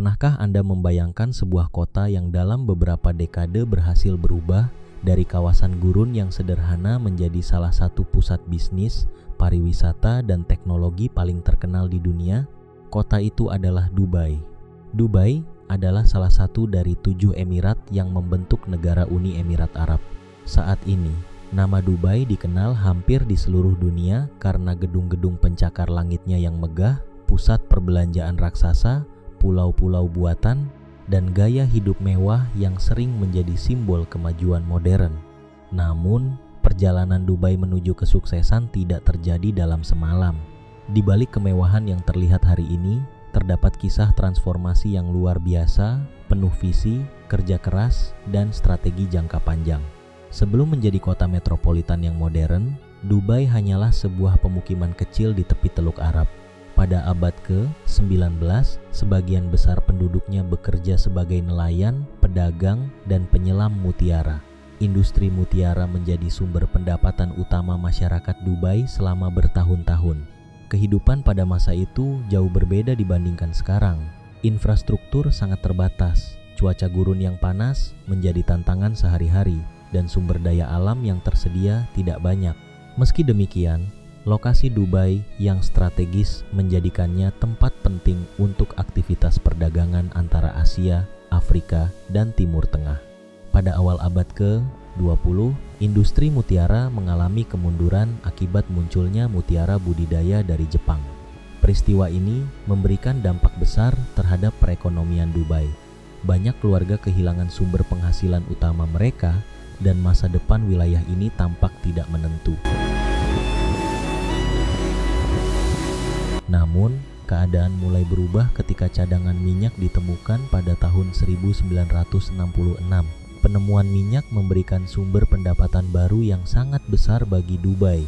Pernahkah Anda membayangkan sebuah kota yang dalam beberapa dekade berhasil berubah dari kawasan gurun yang sederhana menjadi salah satu pusat bisnis, pariwisata, dan teknologi paling terkenal di dunia? Kota itu adalah Dubai. Dubai adalah salah satu dari 7 emirat yang membentuk negara Uni Emirat Arab. Saat ini, nama Dubai dikenal hampir di seluruh dunia karena gedung-gedung pencakar langitnya yang megah, pusat perbelanjaan raksasa, pulau-pulau buatan, dan gaya hidup mewah yang sering menjadi simbol kemajuan modern. Namun, perjalanan Dubai menuju kesuksesan tidak terjadi dalam semalam. Di balik kemewahan yang terlihat hari ini, terdapat kisah transformasi yang luar biasa, penuh visi, kerja keras, dan strategi jangka panjang. Sebelum menjadi kota metropolitan yang modern, Dubai hanyalah sebuah pemukiman kecil di tepi Teluk Arab. Pada abad ke-19, sebagian besar penduduknya bekerja sebagai nelayan, pedagang, dan penyelam mutiara. Industri mutiara menjadi sumber pendapatan utama masyarakat Dubai selama bertahun-tahun. Kehidupan pada masa itu jauh berbeda dibandingkan sekarang. Infrastruktur sangat terbatas, cuaca gurun yang panas menjadi tantangan sehari-hari, dan sumber daya alam yang tersedia tidak banyak. Meski demikian, lokasi Dubai yang strategis menjadikannya tempat penting untuk aktivitas perdagangan antara Asia, Afrika, dan Timur Tengah. Pada awal abad ke-20, industri mutiara mengalami kemunduran akibat munculnya mutiara budidaya dari Jepang. Peristiwa ini memberikan dampak besar terhadap perekonomian Dubai. Banyak keluarga kehilangan sumber penghasilan utama mereka, dan masa depan wilayah ini tampak tidak menentu. Namun, keadaan mulai berubah ketika cadangan minyak ditemukan pada tahun 1966. Penemuan minyak memberikan sumber pendapatan baru yang sangat besar bagi Dubai.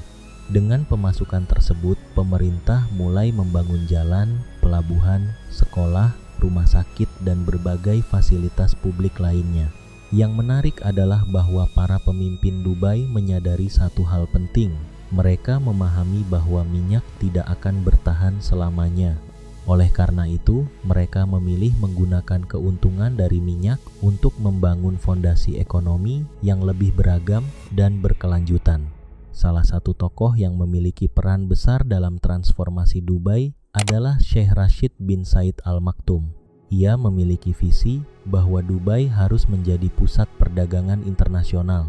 Dengan pemasukan tersebut, pemerintah mulai membangun jalan, pelabuhan, sekolah, rumah sakit, dan berbagai fasilitas publik lainnya. Yang menarik adalah bahwa para pemimpin Dubai menyadari satu hal penting. Mereka memahami bahwa minyak tidak akan bertahan selamanya. Oleh karena itu, mereka memilih menggunakan keuntungan dari minyak untuk membangun fondasi ekonomi yang lebih beragam dan berkelanjutan. Salah satu tokoh yang memiliki peran besar dalam transformasi Dubai adalah Sheikh Rashid bin Said Al Maktoum. Ia memiliki visi bahwa Dubai harus menjadi pusat perdagangan internasional.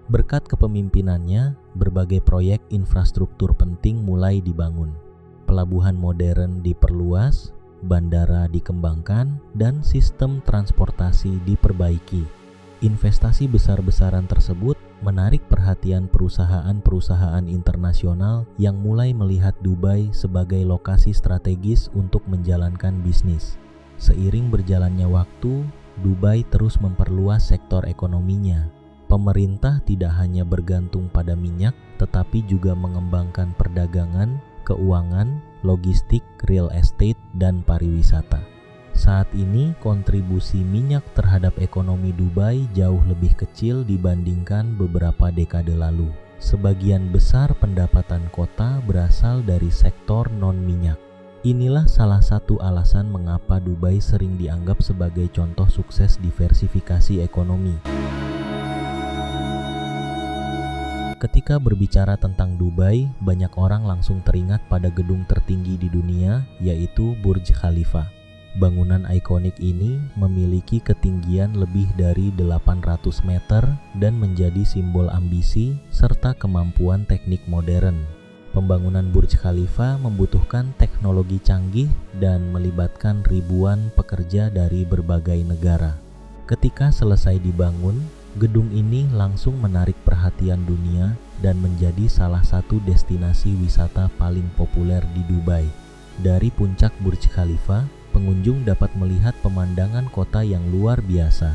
Berkat kepemimpinannya, berbagai proyek infrastruktur penting mulai dibangun. Pelabuhan modern diperluas, bandara dikembangkan, dan sistem transportasi diperbaiki. Investasi besar-besaran tersebut menarik perhatian perusahaan-perusahaan internasional yang mulai melihat Dubai sebagai lokasi strategis untuk menjalankan bisnis. Seiring berjalannya waktu, Dubai terus memperluas sektor ekonominya. Pemerintah tidak hanya bergantung pada minyak, tetapi juga mengembangkan perdagangan, keuangan, logistik, real estate, dan pariwisata. Saat ini, kontribusi minyak terhadap ekonomi Dubai jauh lebih kecil dibandingkan beberapa dekade lalu. Sebagian besar pendapatan kota berasal dari sektor non-minyak. Inilah salah satu alasan mengapa Dubai sering dianggap sebagai contoh sukses diversifikasi ekonomi. Ketika berbicara tentang Dubai, banyak orang langsung teringat pada gedung tertinggi di dunia, yaitu Burj Khalifa. Bangunan ikonik ini memiliki ketinggian lebih dari 800 meter dan menjadi simbol ambisi serta kemampuan teknik modern. Pembangunan Burj Khalifa membutuhkan teknologi canggih dan melibatkan ribuan pekerja dari berbagai negara. Ketika selesai dibangun, gedung ini langsung menarik perhatian dunia dan menjadi salah satu destinasi wisata paling populer di Dubai. Dari puncak Burj Khalifa, pengunjung dapat melihat pemandangan kota yang luar biasa.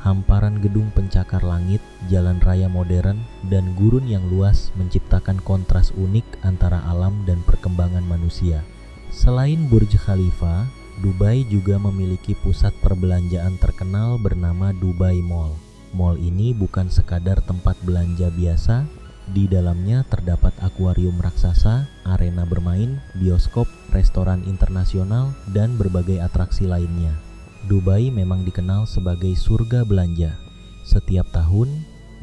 Hamparan gedung pencakar langit, jalan raya modern, dan gurun yang luas menciptakan kontras unik antara alam dan perkembangan manusia. Selain Burj Khalifa, Dubai juga memiliki pusat perbelanjaan terkenal bernama Dubai Mall. Mall ini bukan sekadar tempat belanja biasa, di dalamnya terdapat akuarium raksasa, arena bermain, bioskop, restoran internasional, dan berbagai atraksi lainnya. Dubai memang dikenal sebagai surga belanja. Setiap tahun,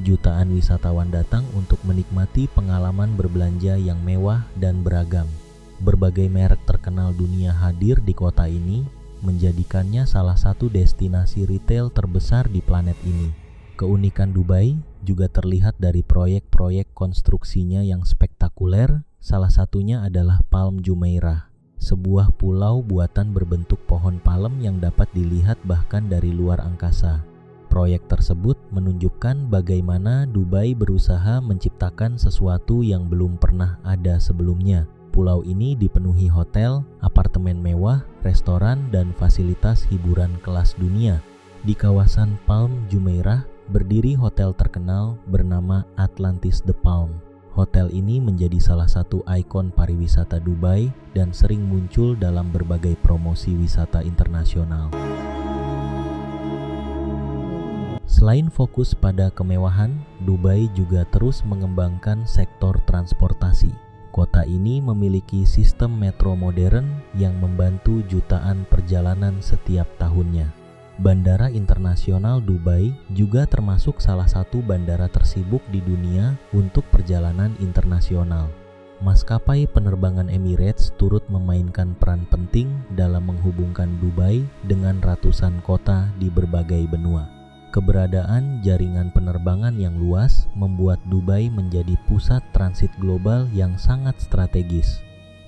jutaan wisatawan datang untuk menikmati pengalaman berbelanja yang mewah dan beragam. Berbagai merek terkenal dunia hadir di kota ini, menjadikannya salah satu destinasi retail terbesar di planet ini. Keunikan Dubai juga terlihat dari proyek-proyek konstruksinya yang spektakuler, salah satunya adalah Palm Jumeirah, sebuah pulau buatan berbentuk pohon palem yang dapat dilihat bahkan dari luar angkasa. Proyek tersebut menunjukkan bagaimana Dubai berusaha menciptakan sesuatu yang belum pernah ada sebelumnya. Pulau ini dipenuhi hotel, apartemen mewah, restoran, dan fasilitas hiburan kelas dunia. Di kawasan Palm Jumeirah berdiri hotel terkenal bernama Atlantis The Palm. Hotel ini menjadi salah satu ikon pariwisata Dubai dan sering muncul dalam berbagai promosi wisata internasional. Selain fokus pada kemewahan, Dubai juga terus mengembangkan sektor transportasi. Kota ini memiliki sistem metro modern yang membantu jutaan perjalanan setiap tahunnya. Bandara Internasional Dubai juga termasuk salah satu bandara tersibuk di dunia untuk perjalanan internasional. Maskapai penerbangan Emirates turut memainkan peran penting dalam menghubungkan Dubai dengan ratusan kota di berbagai benua. Keberadaan jaringan penerbangan yang luas membuat Dubai menjadi pusat transit global yang sangat strategis.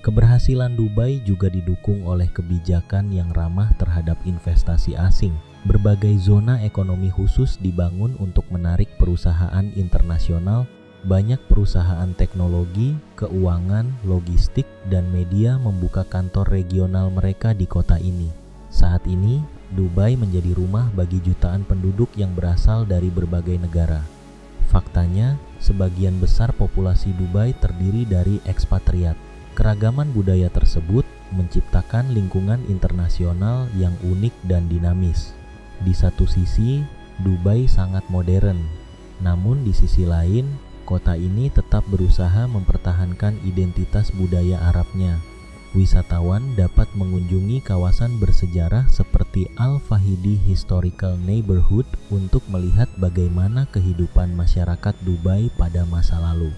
Keberhasilan Dubai juga didukung oleh kebijakan yang ramah terhadap investasi asing. Berbagai zona ekonomi khusus dibangun untuk menarik perusahaan internasional. Banyak perusahaan teknologi, keuangan, logistik, dan media membuka kantor regional mereka di kota ini. Saat ini, Dubai menjadi rumah bagi jutaan penduduk yang berasal dari berbagai negara. Faktanya, sebagian besar populasi Dubai terdiri dari ekspatriat. Keragaman budaya tersebut menciptakan lingkungan internasional yang unik dan dinamis. Di satu sisi, Dubai sangat modern, namun di sisi lain, kota ini tetap berusaha mempertahankan identitas budaya Arabnya. Wisatawan dapat mengunjungi kawasan bersejarah seperti Al-Fahidi Historical Neighborhood untuk melihat bagaimana kehidupan masyarakat Dubai pada masa lalu.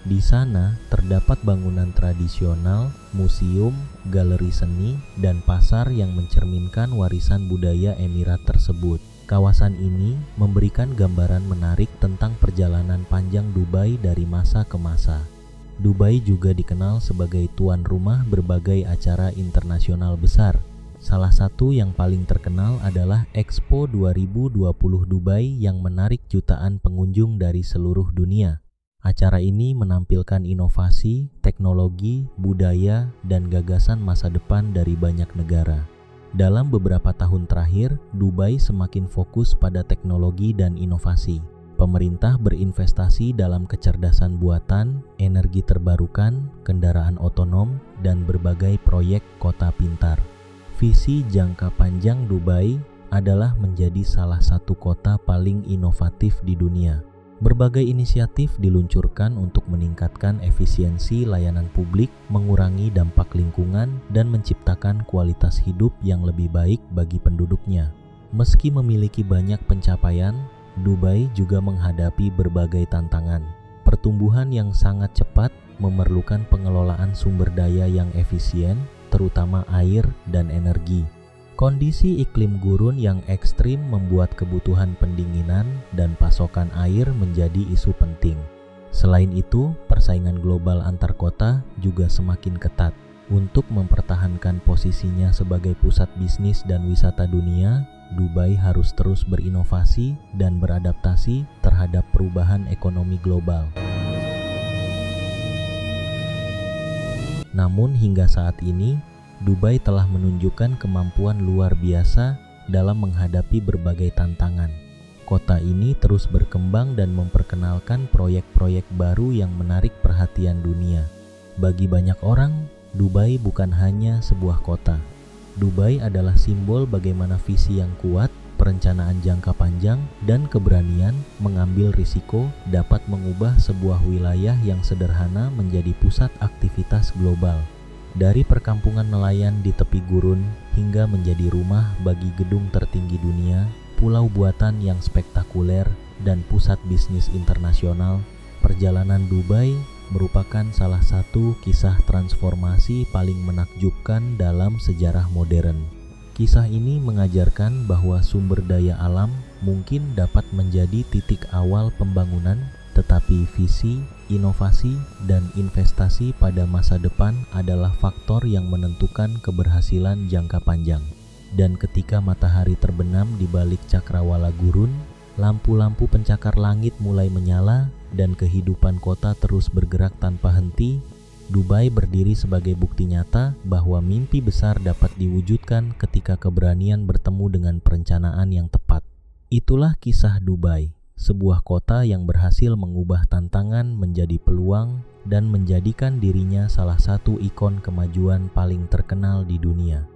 Di sana terdapat bangunan tradisional, museum, galeri seni, dan pasar yang mencerminkan warisan budaya Emirat tersebut. Kawasan ini memberikan gambaran menarik tentang perjalanan panjang Dubai dari masa ke masa. Dubai juga dikenal sebagai tuan rumah berbagai acara internasional besar. Salah satu yang paling terkenal adalah Expo 2020 Dubai yang menarik jutaan pengunjung dari seluruh dunia. Acara ini menampilkan inovasi, teknologi, budaya, dan gagasan masa depan dari banyak negara. Dalam beberapa tahun terakhir, Dubai semakin fokus pada teknologi dan inovasi. Pemerintah berinvestasi dalam kecerdasan buatan, energi terbarukan, kendaraan otonom, dan berbagai proyek kota pintar. Visi jangka panjang Dubai adalah menjadi salah satu kota paling inovatif di dunia. Berbagai inisiatif diluncurkan untuk meningkatkan efisiensi layanan publik, mengurangi dampak lingkungan, dan menciptakan kualitas hidup yang lebih baik bagi penduduknya. Meski memiliki banyak pencapaian, Dubai juga menghadapi berbagai tantangan. Pertumbuhan yang sangat cepat memerlukan pengelolaan sumber daya yang efisien, terutama air dan energi. Kondisi iklim gurun yang ekstrim membuat kebutuhan pendinginan dan pasokan air menjadi isu penting. Selain itu, persaingan global antar kota juga semakin ketat. Untuk mempertahankan posisinya sebagai pusat bisnis dan wisata dunia, Dubai harus terus berinovasi dan beradaptasi terhadap perubahan ekonomi global. Namun hingga saat ini, Dubai telah menunjukkan kemampuan luar biasa dalam menghadapi berbagai tantangan. Kota ini terus berkembang dan memperkenalkan proyek-proyek baru yang menarik perhatian dunia. Bagi banyak orang, Dubai bukan hanya sebuah kota. Dubai adalah simbol bagaimana visi yang kuat, perencanaan jangka panjang, dan keberanian mengambil risiko dapat mengubah sebuah wilayah yang sederhana menjadi pusat aktivitas global. Dari perkampungan nelayan di tepi gurun hingga menjadi rumah bagi gedung tertinggi dunia, pulau buatan yang spektakuler, dan pusat bisnis internasional, perjalanan Dubai merupakan salah satu kisah transformasi paling menakjubkan dalam sejarah modern. Kisah ini mengajarkan bahwa sumber daya alam mungkin dapat menjadi titik awal pembangunan, tetapi visi, inovasi, dan investasi pada masa depan adalah faktor yang menentukan keberhasilan jangka panjang. Dan ketika matahari terbenam di balik cakrawala gurun, lampu-lampu pencakar langit mulai menyala, dan kehidupan kota terus bergerak tanpa henti, Dubai berdiri sebagai bukti nyata bahwa mimpi besar dapat diwujudkan ketika keberanian bertemu dengan perencanaan yang tepat. Itulah kisah Dubai, sebuah kota yang berhasil mengubah tantangan menjadi peluang dan menjadikan dirinya salah satu ikon kemajuan paling terkenal di dunia.